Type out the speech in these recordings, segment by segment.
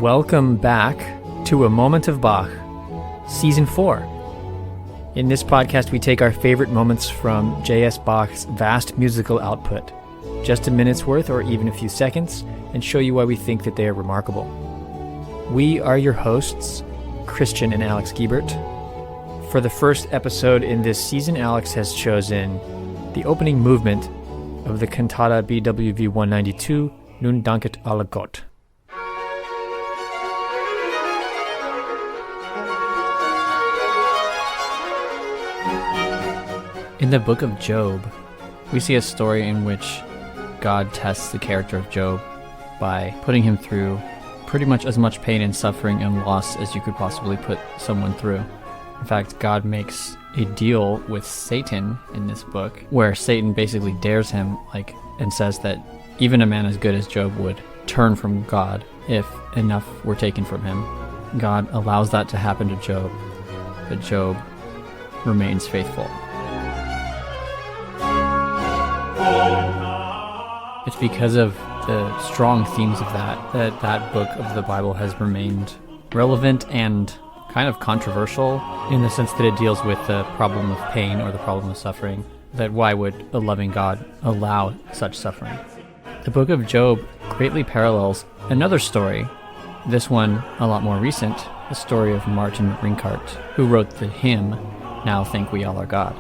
Welcome back to A Moment of Bach, Season 4. In this podcast, we take our favorite moments from J.S. Bach's vast musical output, just a minute's worth or even a few seconds, and show you why we think that they are remarkable. We are your hosts, Christian and Alex Giebert. For the first episode in this season, Alex has chosen the opening movement of the cantata BWV 192, Nun danket alle, Gott. In the book of Job, we see a story in which God tests the character of Job by putting him through pretty much as much pain and suffering and loss as you could possibly put someone through. In fact, God makes a deal with Satan in this book, where Satan basically dares him, and says that even a man as good as Job would turn from God if enough were taken from him. God allows that to happen to Job, but Job remains faithful. It's because of the strong themes of that book of the Bible has remained relevant and kind of controversial in the sense that it deals with the problem of pain or the problem of suffering, that why would a loving God allow such suffering? The book of Job greatly parallels another story, this one a lot more recent, the story of Martin Rinckart, who wrote the hymn, Now Thank We All Our God.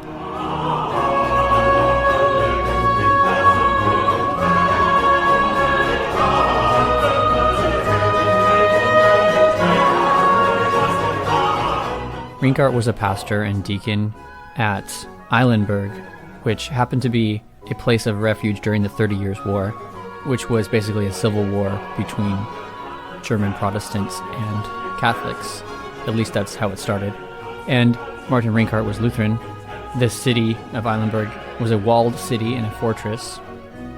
Rinckart was a pastor and deacon at Eilenburg, which happened to be a place of refuge during the 30 Years' War, which was basically a civil war between German Protestants and Catholics. At least that's how it started. And Martin Rinckart was Lutheran. The city of Eilenburg was a walled city and a fortress,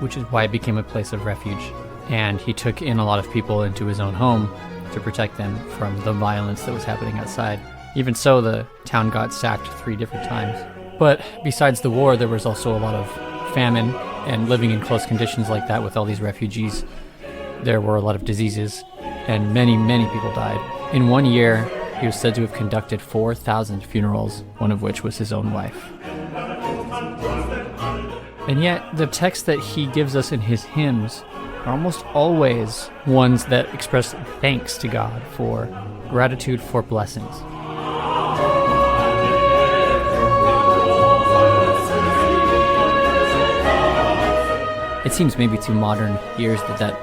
which is why it became a place of refuge. And he took in a lot of people into his own home to protect them from the violence that was happening outside. Even so, the town got sacked 3 different times. But besides the war, there was also a lot of famine, and living in close conditions like that with all these refugees, there were a lot of diseases, and many, many people died. In 1 year, he was said to have conducted 4,000 funerals, one of which was his own wife. And yet, the texts that he gives us in his hymns are almost always ones that express thanks to God for gratitude for blessings. It seems maybe to modern ears that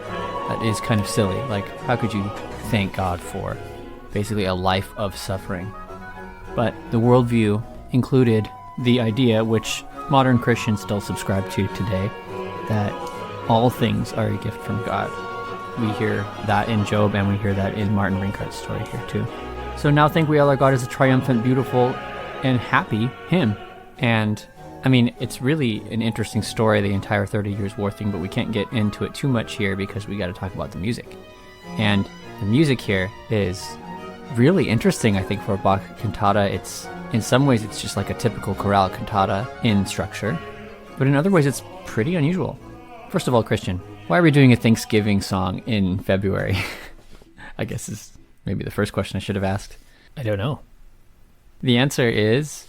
is kind of silly. How could you thank God for basically a life of suffering? But the worldview included the idea, which modern Christians still subscribe to today, that all things are a gift from God. We hear that in Job, and we hear that in Martin Rinckart's story here too. So Now Thank We All Our God is a triumphant, beautiful, and happy hymn. And it's really an interesting story, the entire 30 Years' War thing, but we can't get into it too much here because we got to talk about the music. And the music here is really interesting, I think, for a Bach cantata. In some ways, it's just like a typical chorale cantata in structure, but in other ways, it's pretty unusual. First of all, Christian, why are we doing a Thanksgiving song in February? I guess is maybe the first question I should have asked. I don't know. The answer is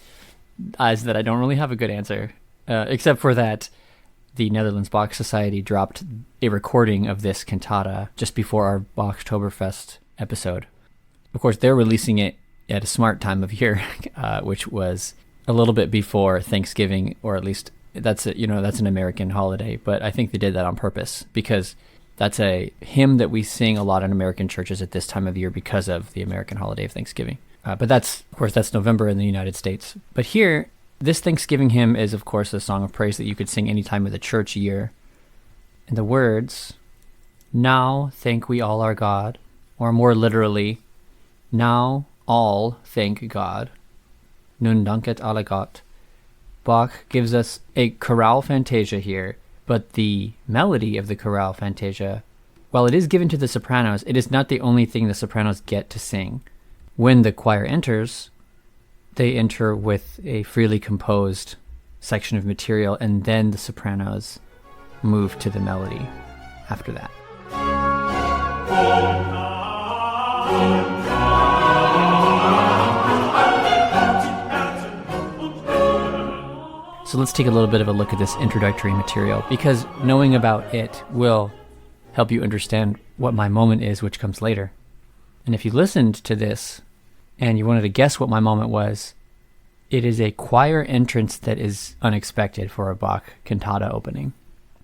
that I don't really have a good answer, except for that the Netherlands Bach Society dropped a recording of this cantata just before our Bachtoberfest episode. Of course, they're releasing it at a smart time of year, which was a little bit before Thanksgiving, or at least that's an American holiday. But I think they did that on purpose because that's a hymn that we sing a lot in American churches at this time of year because of the American holiday of Thanksgiving. But that's November in the United States. But here, this Thanksgiving hymn is, of course, a song of praise that you could sing any time of the church year. And the words, Now thank we all our God, or more literally, Now all thank God, Nun danket alle, Gott. Bach gives us a chorale fantasia here, but the melody of the chorale fantasia, while it is given to the sopranos, it is not the only thing the sopranos get to sing. When the choir enters, they enter with a freely composed section of material, and then the sopranos move to the melody after that. So let's take a little bit of a look at this introductory material, because knowing about it will help you understand what my moment is, which comes later. And if you listened to this and you wanted to guess what my moment was, it is a choir entrance that is unexpected for a Bach cantata opening.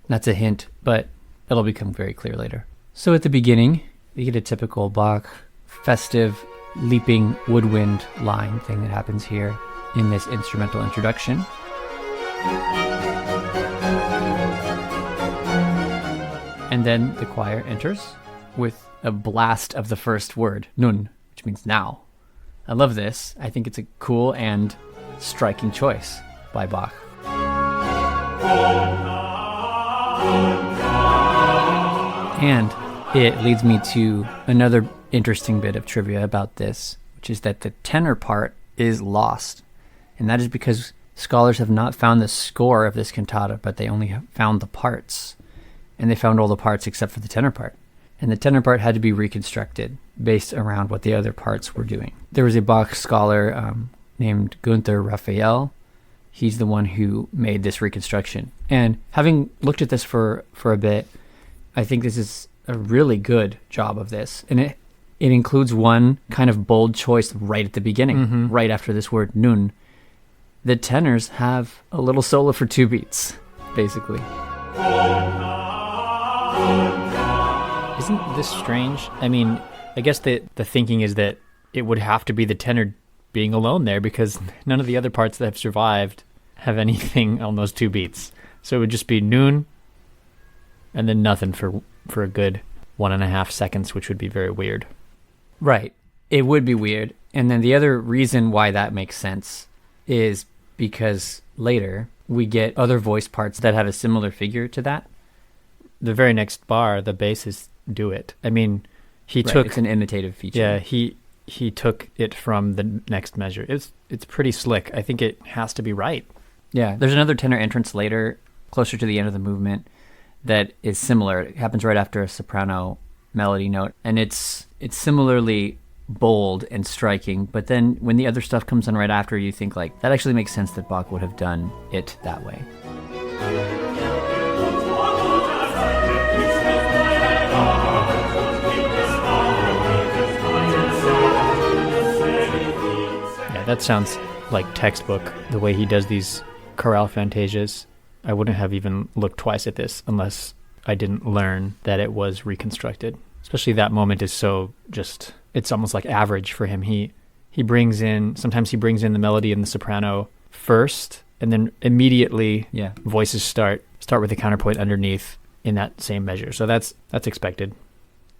That's a hint, but it'll become very clear later. So at the beginning, you get a typical Bach festive, leaping woodwind line thing that happens here in this instrumental introduction. And then the choir enters with a blast of the first word, nun, which means now. I love this. I think it's a cool and striking choice by Bach. And it leads me to another interesting bit of trivia about this, which is that the tenor part is lost. And that is because scholars have not found the score of this cantata, but they only have found the parts. And they found all the parts except for the tenor part. And the tenor part had to be reconstructed based around what the other parts were doing. There was a Bach scholar named Gunther Raphael. He's the one who made this reconstruction. And having looked at this for a bit, I think this is a really good job of this. And it includes one kind of bold choice right at the beginning, right after this word nun. The tenors have a little solo for 2 beats, basically. Isn't this strange? I mean, I guess the thinking is that it would have to be the tenor being alone there, because none of the other parts that have survived have anything on those 2 beats. So it would just be nun and then nothing for a good 1.5 seconds, which would be very weird. Right. It would be weird. And then the other reason why that makes sense is because later we get other voice parts that have a similar figure to that. The very next bar, the basses do it. I mean, it's an imitative feature. Yeah, he took it from the next measure. It's pretty slick. I think it has to be right. Yeah, there's another tenor entrance later, closer to the end of the movement, that is similar. It happens right after a soprano melody note, and it's similarly bold and striking, but then when the other stuff comes in right after, you think like, that actually makes sense that Bach would have done it that way. Yeah, that sounds like textbook, the way he does these chorale fantasias. I wouldn't have even looked twice at this unless I didn't learn that it was reconstructed. Especially that moment is so just, it's almost like average for him. Sometimes he brings in the melody and the soprano first, and then immediately voices start with the counterpoint underneath in that same measure. So that's expected.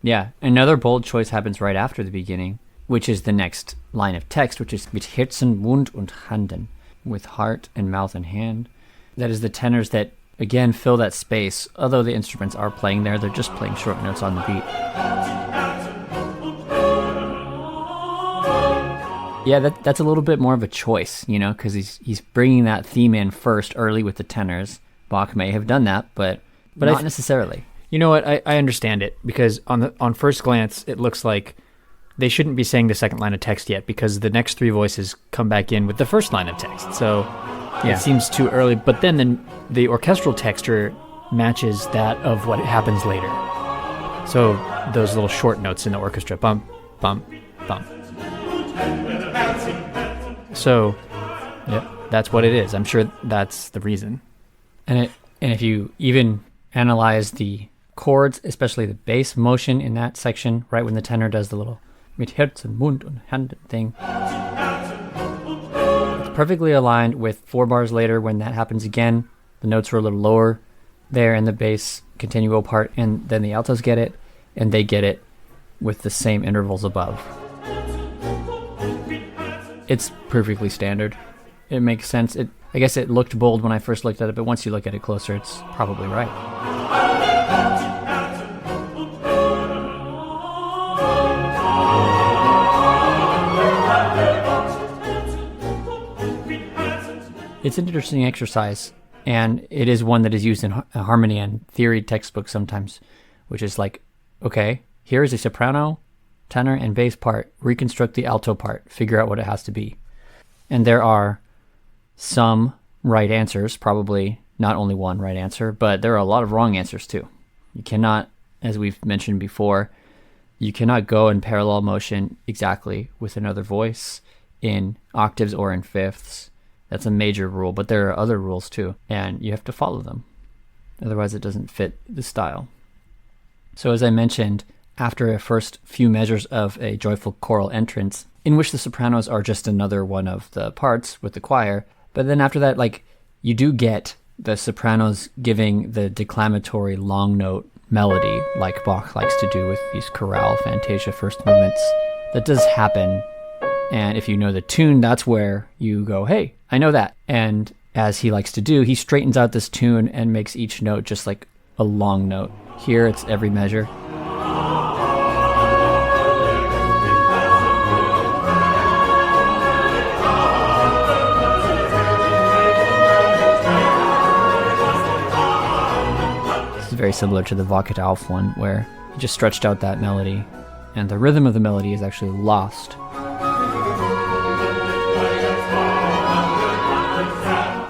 Yeah, another bold choice happens right after the beginning, which is the next line of text, which is mit Herzen, Mund und Handen, with heart and mouth and hand. That is the tenors that, again, fill that space. Although the instruments are playing there, they're just playing short notes on the beat. Yeah, that's a little bit more of a choice, because he's bringing that theme in first early with the tenors. Bach may have done that, but not necessarily. You know what? I understand it, because on first glance, it looks like they shouldn't be saying the second line of text yet, because the next 3 voices come back in with the first line of text. So it seems too early. But then the orchestral texture matches that of what happens later. So those little short notes in the orchestra, bump, bump, bump. So that's what it is. I'm sure that's the reason. And if you even analyze the chords, especially the bass motion in that section, right when the tenor does the little mit Herzen, Mund und Hand thing, it's perfectly aligned with 4 bars later when that happens again. The notes are a little lower there in the bass continuo part, and then the altos get it, and they get it with the same intervals above. It's perfectly standard. It makes sense. I guess it looked bold when I first looked at it, but once you look at it closer, it's probably right. It's an interesting exercise, and it is one that is used in harmony and theory textbooks sometimes, which is like, okay, here is a soprano tenor and bass part, reconstruct the alto part, figure out what it has to be. And there are some right answers, probably not only one right answer, but there are a lot of wrong answers too. You cannot, as we've mentioned before, you cannot go in parallel motion exactly with another voice in octaves or in fifths. That's a major rule, but there are other rules too, and you have to follow them. Otherwise it doesn't fit the style. So as I mentioned, after a first few measures of a joyful choral entrance, in which the sopranos are just another one of the parts with the choir, but then after that, like, you do get the sopranos giving the declamatory long note melody like Bach likes to do with these chorale fantasia first movements. That does happen, and if you know the tune, that's where you go, hey, I know that. And as he likes to do, he straightens out this tune and makes each note just like a long note. Here it's every measure. Very similar to the Wacket auf one, where he just stretched out that melody, and the rhythm of the melody is actually lost.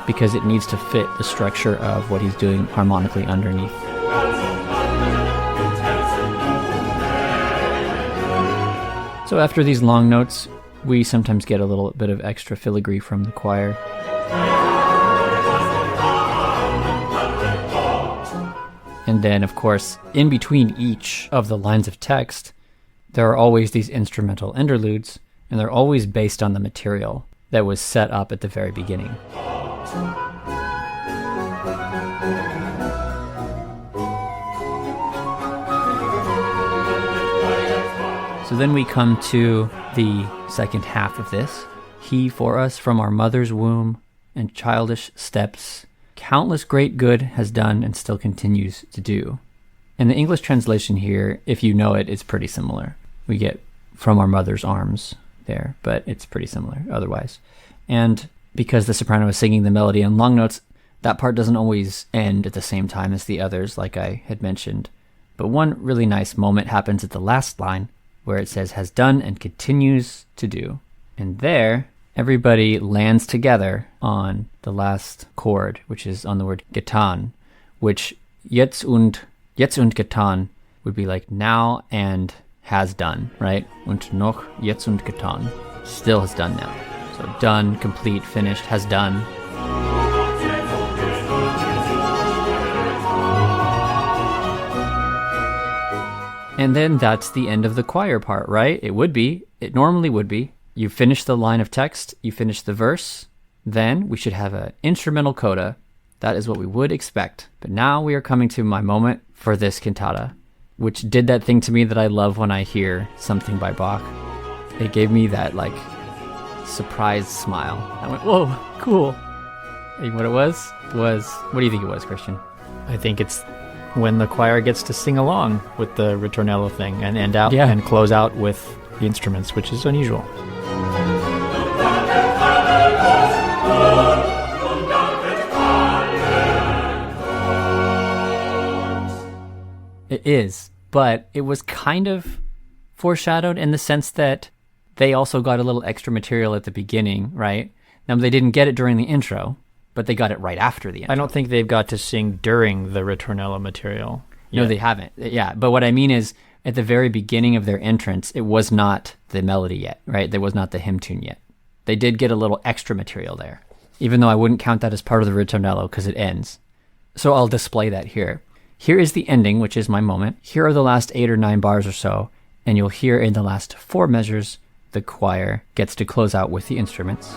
Because it needs to fit the structure of what he's doing harmonically underneath. So after these long notes, we sometimes get a little bit of extra filigree from the choir. And then, of course, in between each of the lines of text, there are always these instrumental interludes, and they're always based on the material that was set up at the very beginning. So then we come to the second half of this. He for us from our mother's womb and childish steps countless great good has done and still continues to do. And the English translation here, if you know it, is pretty similar. We get from our mother's arms there, but it's pretty similar otherwise. And because the soprano is singing the melody in long notes, that part doesn't always end at the same time as the others, like I had mentioned. But one really nice moment happens at the last line, where it says, has done and continues to do. And there, everybody lands together on the last chord, which is on the word getan, which jetzt und getan would be like now and has done, right? Und noch jetzt und getan. Still has done now. So done, complete, finished, has done. And then that's the end of the choir part, right? It would be. It normally would be. You finish the line of text, you finish the verse, then we should have an instrumental coda. That is what we would expect. But now we are coming to my moment for this cantata, which did that thing to me that I love when I hear something by Bach. It gave me that, like, surprised smile. I went, whoa, cool. And what it was, what do you think it was, Christian? I think it's when the choir gets to sing along with the ritornello thing and end out and close out with the instruments, which is unusual. It is, but it was kind of foreshadowed in the sense that they also got a little extra material at the beginning, right? Now, they didn't get it during the intro, but they got it right after the intro. I don't think they've got to sing during the ritornello material. No, they haven't. Yeah, but what I mean is, at the very beginning of their entrance, it was not the melody yet, right? There was not the hymn tune yet. They did get a little extra material there, even though I wouldn't count that as part of the ritornello because it ends. So I'll display that here. Here is the ending, which is my moment. Here are the last 8 or 9 bars or so, and you'll hear in the last 4 measures, the choir gets to close out with the instruments.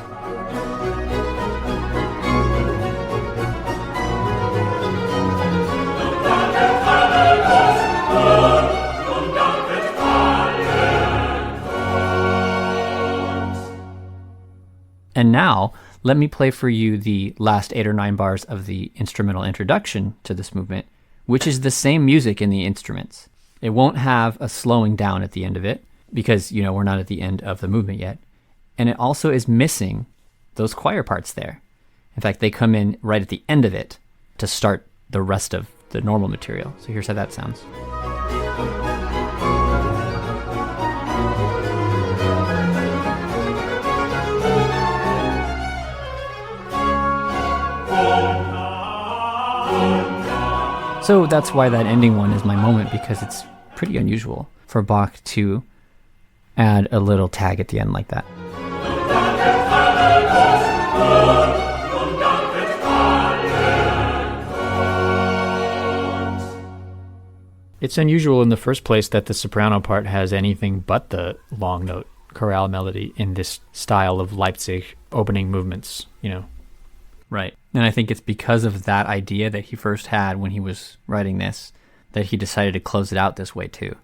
And now, let me play for you the last 8 or 9 bars of the instrumental introduction to this movement, which is the same music in the instruments. It won't have a slowing down at the end of it, because, we're not at the end of the movement yet. And it also is missing those choir parts there. In fact, they come in right at the end of it to start the rest of the normal material. So here's how that sounds. So that's why that ending one is my moment, because it's pretty unusual for Bach to add a little tag at the end like that. It's unusual in the first place that the soprano part has anything but the long note chorale melody in this style of Leipzig opening movements, you know. Right. And I think it's because of that idea that he first had when he was writing this that he decided to close it out this way too.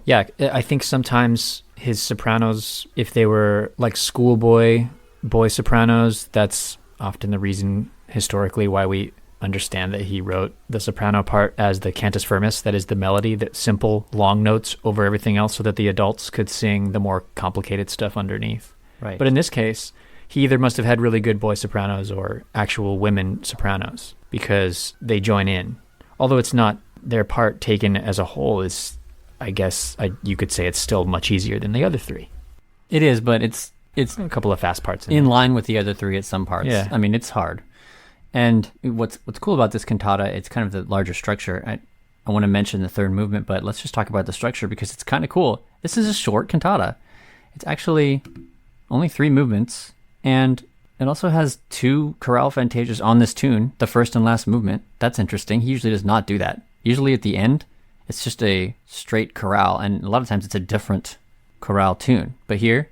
Yeah, I think sometimes his sopranos, if they were like schoolboy boy sopranos, that's often the reason historically why we understand that he wrote the soprano part as the cantus firmus, that is the melody, that simple long notes over everything else so that the adults could sing the more complicated stuff underneath. Right. But in this case, he either must have had really good boy sopranos or actual women sopranos because they join in. Although it's not their part taken as a whole, is, I guess you could say it's still much easier than the other three. It is, but it's a couple of fast parts in line with the other three at some parts. Yeah. I mean, it's hard. And what's cool about this cantata, it's kind of the larger structure. I want to mention the third movement, but let's just talk about the structure because it's kind of cool. This is a short cantata. It's actually only 3 movements, and it also has 2 chorale fantasias on this tune, the first and last movement. That's interesting. He usually does not do that. Usually at the end, it's just a straight chorale, and a lot of times it's a different chorale tune. But here,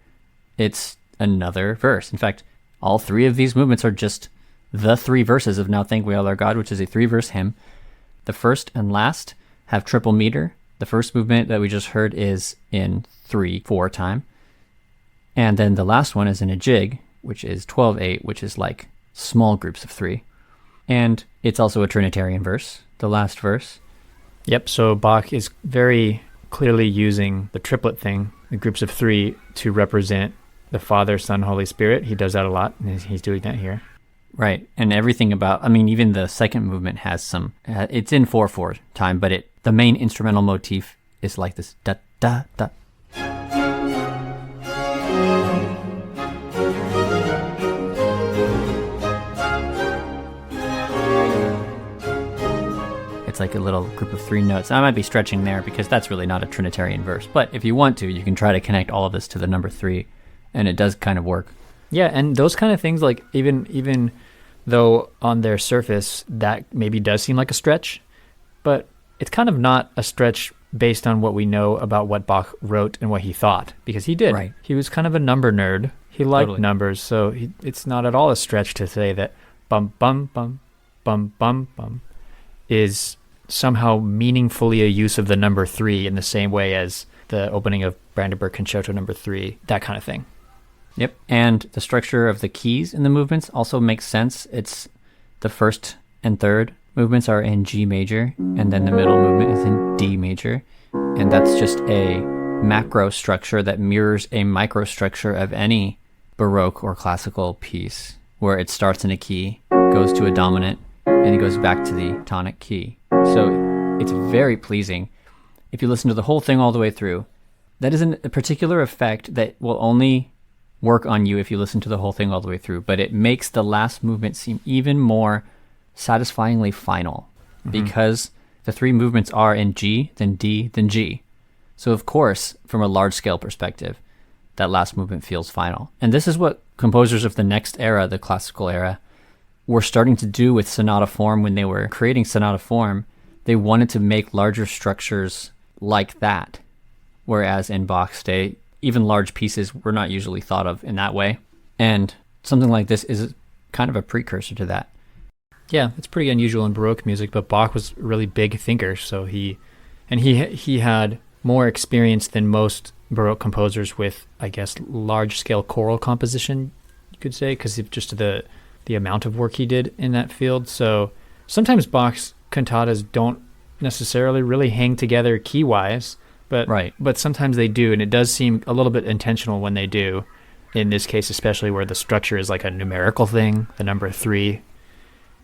it's another verse. In fact, all 3 of these movements are just the 3 verses of Now Thank We All Our God, which is a 3-verse hymn. The first and last have triple meter. The first movement that we just heard is in 3/4 time. And then the last one is in a jig, which is 12/8, which is like small groups of 3. And it's also a Trinitarian verse, the last verse. Yep, so Bach is very clearly using the triplet thing, the groups of 3, to represent the Father, Son, Holy Spirit. He does that a lot, and he's doing that here. Right, and everything about, I mean, even the second movement has some, it's in 4/4 time, but the main instrumental motif is like this, da, da, da. It's like a little group of 3 notes. I might be stretching there because that's really not a Trinitarian verse, but if you want to, you can try to connect all of this to the number 3, and it does kind of work. Yeah, and those kind of things, like even though on their surface that maybe does seem like a stretch, but it's kind of not a stretch based on what we know about what Bach wrote and what he thought, because he did. Right. He was kind of a number nerd. He liked Totally. numbers, so it's not at all a stretch to say that bum bum bum bum bum bum is somehow meaningfully a use of the number 3 in the same way as the opening of Brandenburg Concerto number 3, that kind of thing. Yep, and the structure of the keys in the movements also makes sense. It's the first and third movements are in G major, and then the middle movement is in D major, and that's just a macro structure that mirrors a microstructure of any Baroque or classical piece, where it starts in a key, goes to a dominant, and it goes back to the tonic key. So it's very pleasing. If you listen to the whole thing all the way through, that is a particular effect that will only work on you if you listen to the whole thing all the way through, but it makes the last movement seem even more satisfyingly final, because the 3 movements are in G, then D, then G. So of course, from a large scale perspective, that last movement feels final. And this is what composers of the next era, the classical era, were starting to do with sonata form. When they were creating sonata form, they wanted to make larger structures like that, whereas in Bach's day, even large pieces were not usually thought of in that way. And something like this is kind of a precursor to that. Yeah, it's pretty unusual in Baroque music, but Bach was a really big thinker, so he had more experience than most Baroque composers with, I guess, large-scale choral composition, you could say, because of just the amount of work he did in that field. So sometimes Bach's cantatas don't necessarily really hang together key-wise, but sometimes they do, and it does seem a little bit intentional when they do. In this case, especially where the structure is like a numerical thing, the number 3.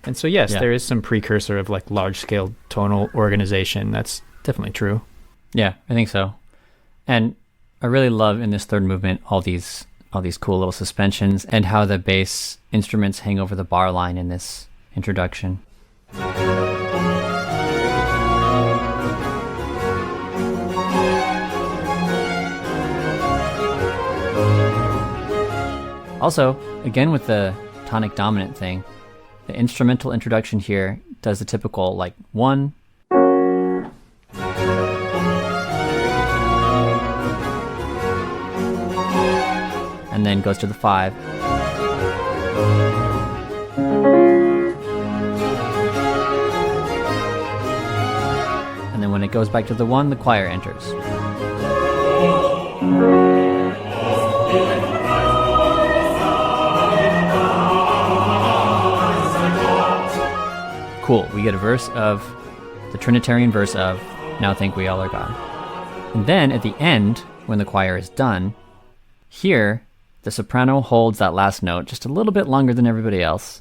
And so, yes, there is some precursor of like large-scale tonal organization. That's definitely true. Yeah, I think so. And I really love in this third movement all these cool little suspensions and how the bass instruments hang over the bar line in this introduction. Also, again with the tonic dominant thing, the instrumental introduction here does the typical like 1, and then goes to the 5. And then when it goes back to the 1, the choir enters. Cool, we get a verse of the Trinitarian verse of "Now Think We All Are God." And then at the end, when the choir is done, here the soprano holds that last note just a little bit longer than everybody else,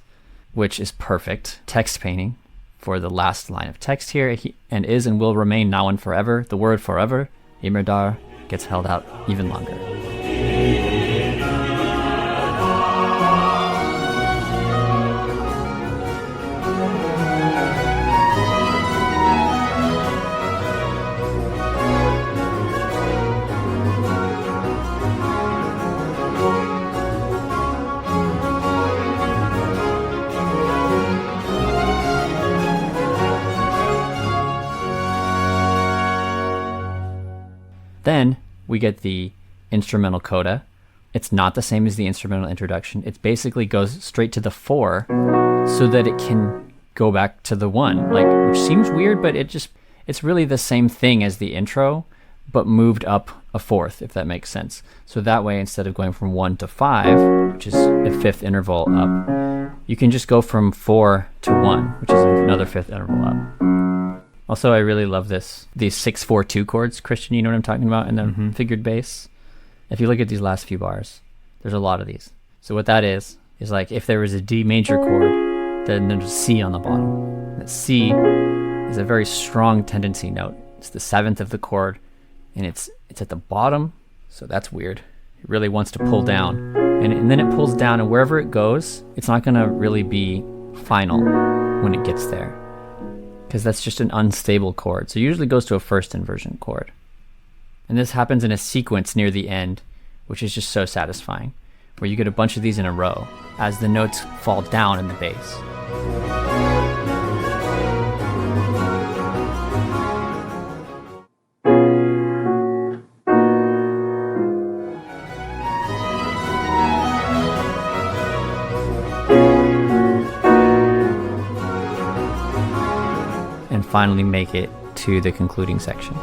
which is perfect text painting for the last line of text here. And is and will remain now and forever. The word forever, immer da, gets held out even longer. Then we get the instrumental coda. It's not the same as the instrumental introduction. It basically goes straight to the 4 so that it can go back to the 1, which seems weird, but it's really the same thing as the intro, but moved up a 4th, if that makes sense. So that way, instead of going from 1 to 5, which is a 5th interval up, you can just go from 4 to 1, which is another 5th interval up. Also, I really love these 6-4-2 chords. Christian, you know what I'm talking about? And the figured bass. If you look at these last few bars, there's a lot of these. So what that is like if there was a D major chord, then there's a C on the bottom. That C is a very strong tendency note. It's the 7th of the chord, and it's at the bottom, so that's weird. It really wants to pull down. And then it pulls down, and wherever it goes, it's not going to really be final when it gets there, because that's just an unstable chord. So it usually goes to a first inversion chord. And this happens in a sequence near the end, which is just so satisfying, where you get a bunch of these in a row as the notes fall down in the bass. And finally make it to the concluding section.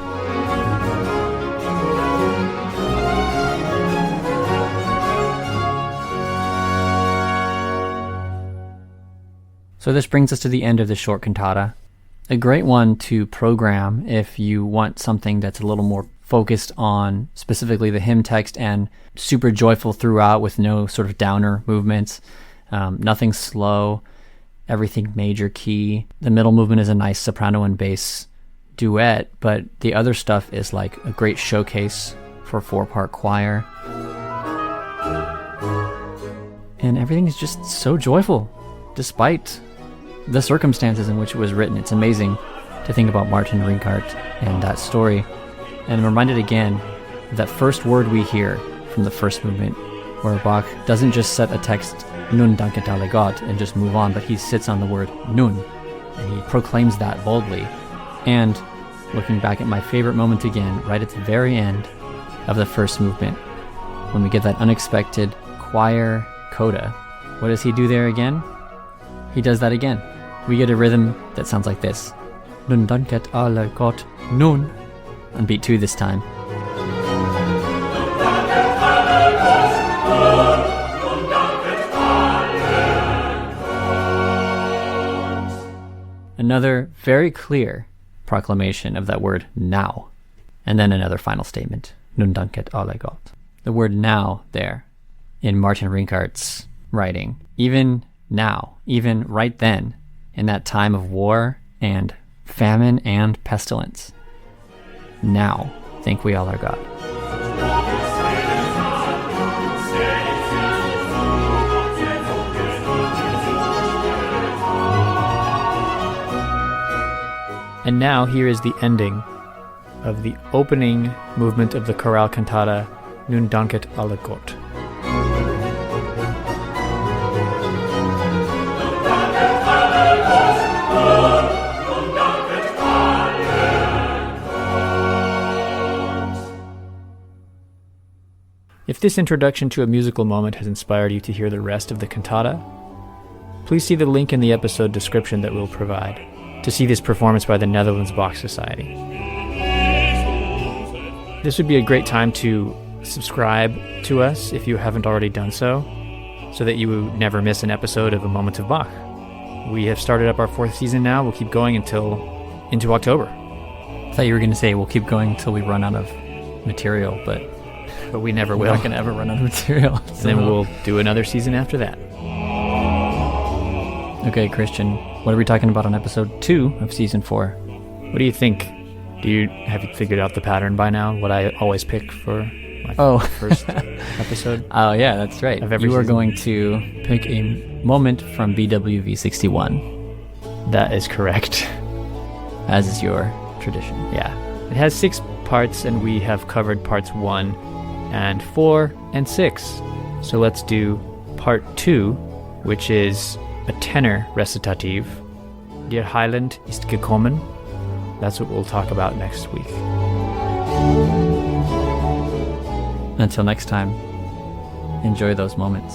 So this brings us to the end of the short cantata. A great one to program if you want something that's a little more focused on specifically the hymn text and super joyful throughout with no sort of downer movements, nothing slow, everything major key. The middle movement is a nice soprano and bass duet, but the other stuff is like a great showcase for 4-part choir. And everything is just so joyful, despite the circumstances in which it was written. It's amazing to think about Martin Rinckart and that story. And I'm reminded again of that first word we hear from the first movement, where Bach doesn't just set a text, nun danket alle Gott, and just move on, but he sits on the word nun, and he proclaims that boldly. And looking back at my favorite moment again, right at the very end of the first movement, when we get that unexpected choir coda, what does he do there again? He does that again. We get a rhythm that sounds like this. Nun danket alle Gott, nun. On beat 2 this time. Another very clear proclamation of that word now. And then another final statement. Nun danket alle Gott. The word now there in Martin Rinckart's writing. Even now, even right then, in that time of war and famine and pestilence. Now, think we all are God. And now here is the ending of the opening movement of the chorale cantata Nun danket alle Gott. If this introduction to a musical moment has inspired you to hear the rest of the cantata, please see the link in the episode description that we'll provide to see this performance by the Netherlands Bach Society. This would be a great time to subscribe to us if you haven't already done so that you never miss an episode of A Moment of Bach. We have started up our 4th season now. We'll keep going into October. I thought you were going to say we'll keep going until we run out of material, but we never we're will. not going to ever run out of material. And then we'll do another season after that. Okay, Christian, what are we talking about on episode 2 of season 4? What do you think? Have you figured out the pattern by now? What I always pick for my first episode? Oh, yeah, that's right. Of every you are season? going to pick a moment from BWV 61. That is correct. As is your tradition. Yeah. It has 6 parts, and we have covered parts 1 and 4 and 6. So let's do part 2, which is a tenor recitative. Der Heiland ist gekommen. That's what we'll talk about next week. Until next time, enjoy those moments.